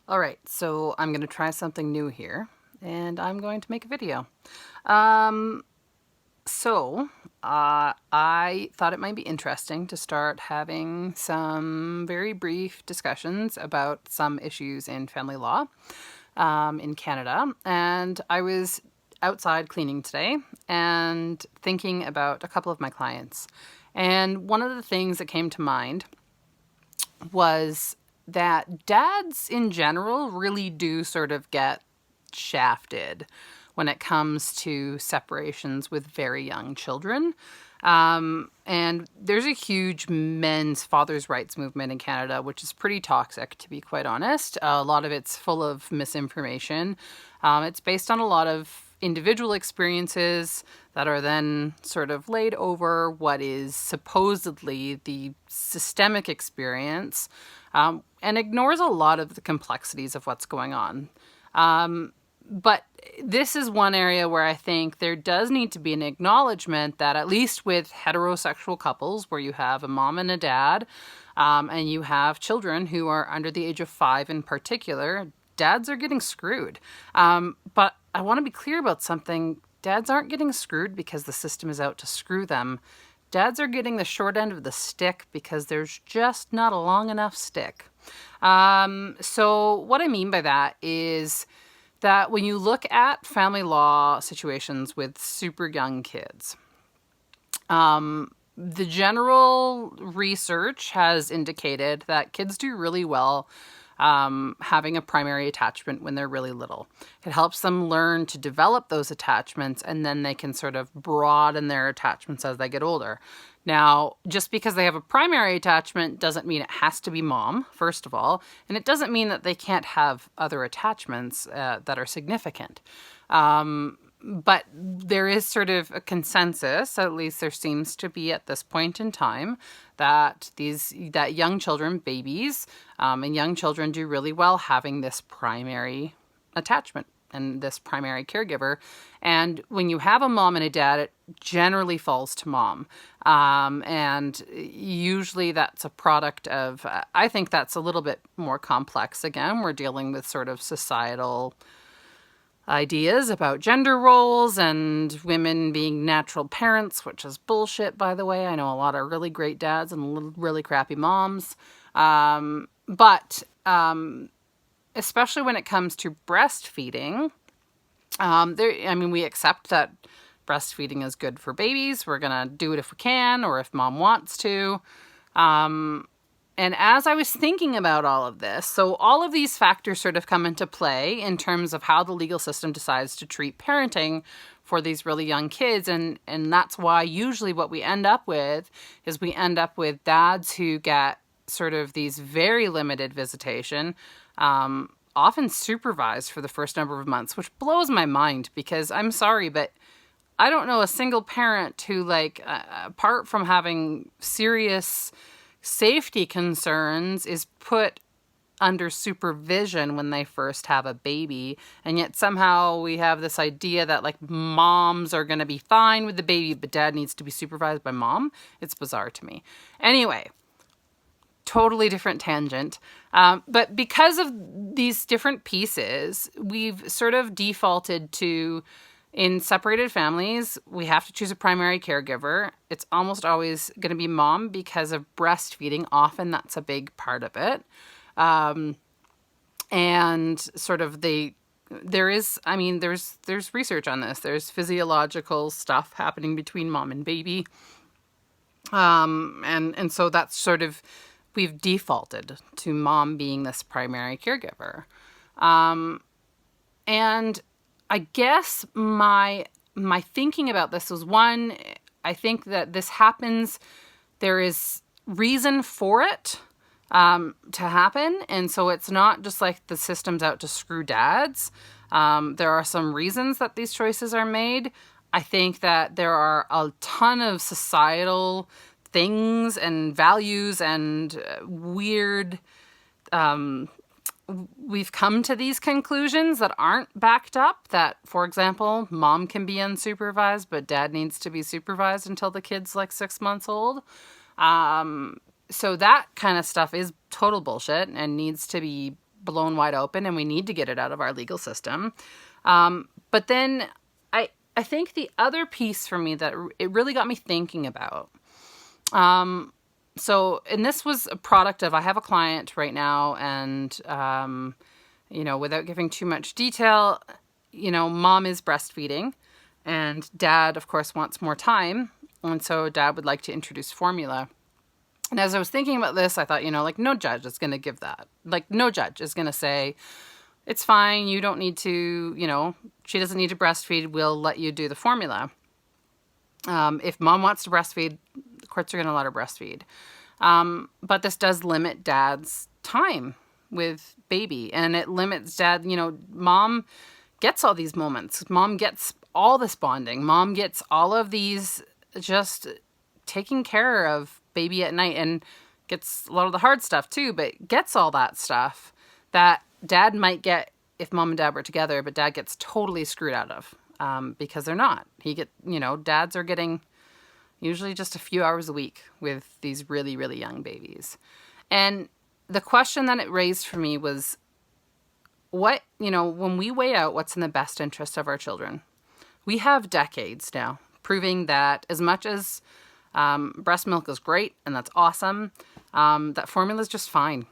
All right, so I'm going to try something new here, and I'm going to make a video. Um, I thought it might be interesting to start having some very brief discussions about some issues in family law in Canada. And I was outside cleaning today and thinking about a couple of my clients. And one of the things that came to mind was that dads in general really do sort of get shafted when it comes to separations with very young children. And there's a huge men's fathers' rights movement in Canada, which is pretty toxic, to be quite honest. A lot of it's full of misinformation. It's based on a lot of individual experiences that are then sort of laid over what is supposedly the systemic experience, and ignores a lot of the complexities of what's going on. But this is one area where I think there does need to be an acknowledgement that, at least with heterosexual couples where you have a mom and a dad, and you have children who are under the age of 5 in particular, dads are getting screwed. But I want to be clear about something. Dads aren't getting screwed because the system is out to screw them. Dads are getting the short end of the stick because there's just not a long enough stick. So what I mean by that is that when you look at family law situations with super young kids, the general research has indicated that kids do really well having a primary attachment when they're really little. It helps them learn to develop those attachments, and then they can sort of broaden their attachments as they get older. Now, just because they have a primary attachment doesn't mean it has to be mom, first of all, and it doesn't mean that they can't have other attachments that are significant. But there is sort of a consensus, at least there seems to be at this point in time, that young children, babies, and young children do really well having this primary attachment and this primary caregiver. And when you have a mom and a dad, it generally falls to mom. And usually that's a product of, I think that's a little bit more complex. Again, we're dealing with sort of societal ideas about gender roles and women being natural parents, which is bullshit, by the way. I know a lot of really great dads and really crappy moms. But especially when it comes to breastfeeding, we accept that breastfeeding is good for babies. We're going to do it if we can, or if mom wants to. And as I was thinking about all of this, so all of these factors sort of come into play in terms of how the legal system decides to treat parenting for these really young kids. And that's why usually what we end up with is we end up with dads who get sort of these very limited visitation, often supervised for the first number of months, which blows my mind because I'm sorry, but I don't know a single parent who, apart from having serious safety concerns, is put under supervision when they first have a baby. And yet somehow we have this idea that moms are going to be fine with the baby, but dad needs to be supervised by mom. It's bizarre to me. Anyway, totally different tangent. But because of these different pieces, we've sort of defaulted to, in separated families, we have to choose a primary caregiver. It's almost always going to be mom because of breastfeeding. Often that's a big part of it. And sort of there's research on this. There's physiological stuff happening between mom and baby. And so that's sort of, we've defaulted to mom being this primary caregiver. And I guess my thinking about this was, one, I think that this happens, there is reason for it to happen. And so it's not just like the system's out to screw dads. There are some reasons that these choices are made. I think that there are a ton of societal things and values and weird, we've come to these conclusions that aren't backed up. That, for example, mom can be unsupervised, but dad needs to be supervised until the kid's 6 months old. So that kind of stuff is total bullshit and needs to be blown wide open and we need to get it out of our legal system. But then I think the other piece for me that it really got me thinking about, and this was a product of, I have a client right now, and, without giving too much detail, mom is breastfeeding and dad, of course, wants more time. And so dad would like to introduce formula. And as I was thinking about this, I thought, no judge is going to give that. Like, no judge is going to say, it's fine, you don't need to, she doesn't need to breastfeed, we'll let you do the formula. If mom wants to breastfeed, the courts are going to let her breastfeed. But this does limit dad's time with baby, and it limits dad. Mom gets all these moments. Mom gets all this bonding. Mom gets all of these just taking care of baby at night, and gets a lot of the hard stuff too, but gets all that stuff that dad might get if mom and dad were together, but dad gets totally screwed out of because they're not. Dads are getting usually just a few hours a week with these really, really young babies. And the question that it raised for me was, when we weigh out what's in the best interest of our children, we have decades now proving that as much as breast milk is great and that's awesome, that formula is just fine.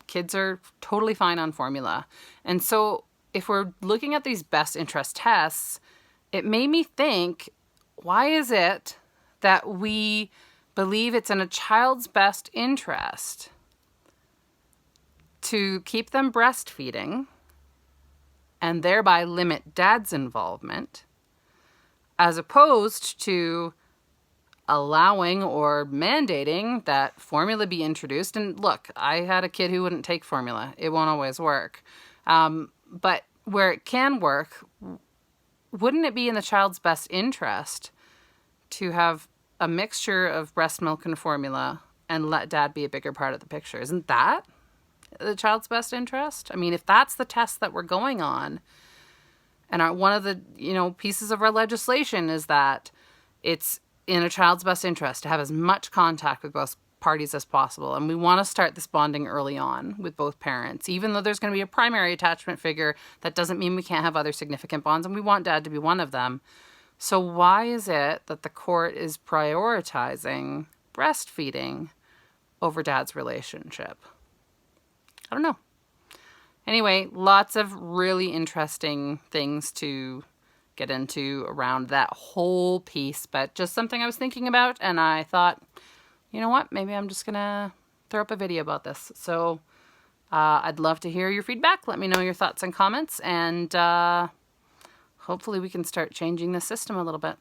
Kids are totally fine on formula. And so if we're looking at these best interest tests, it made me think, why is it that we believe it's in a child's best interest to keep them breastfeeding and thereby limit dad's involvement, as opposed to allowing or mandating that formula be introduced? And look, I had a kid who wouldn't take formula. It won't always work. But where it can work, wouldn't it be in the child's best interest to have a mixture of breast milk and formula and let dad be a bigger part of the picture? Isn't that the child's best interest? I mean, if that's the test that we're going on, and one of the pieces of our legislation is that it's in a child's best interest to have as much contact with both parties as possible, and we want to start this bonding early on with both parents, even though there's going to be a primary attachment figure, that doesn't mean we can't have other significant bonds, and we want dad to be one of them. So why is it that the court is prioritizing breastfeeding over dad's relationship? I don't know. Anyway, lots of really interesting things to get into around that whole piece, but just something I was thinking about, and I thought, you know what, maybe I'm just gonna throw up a video about this. So I'd love to hear your feedback. Let me know your thoughts and comments, and hopefully we can start changing the system a little bit.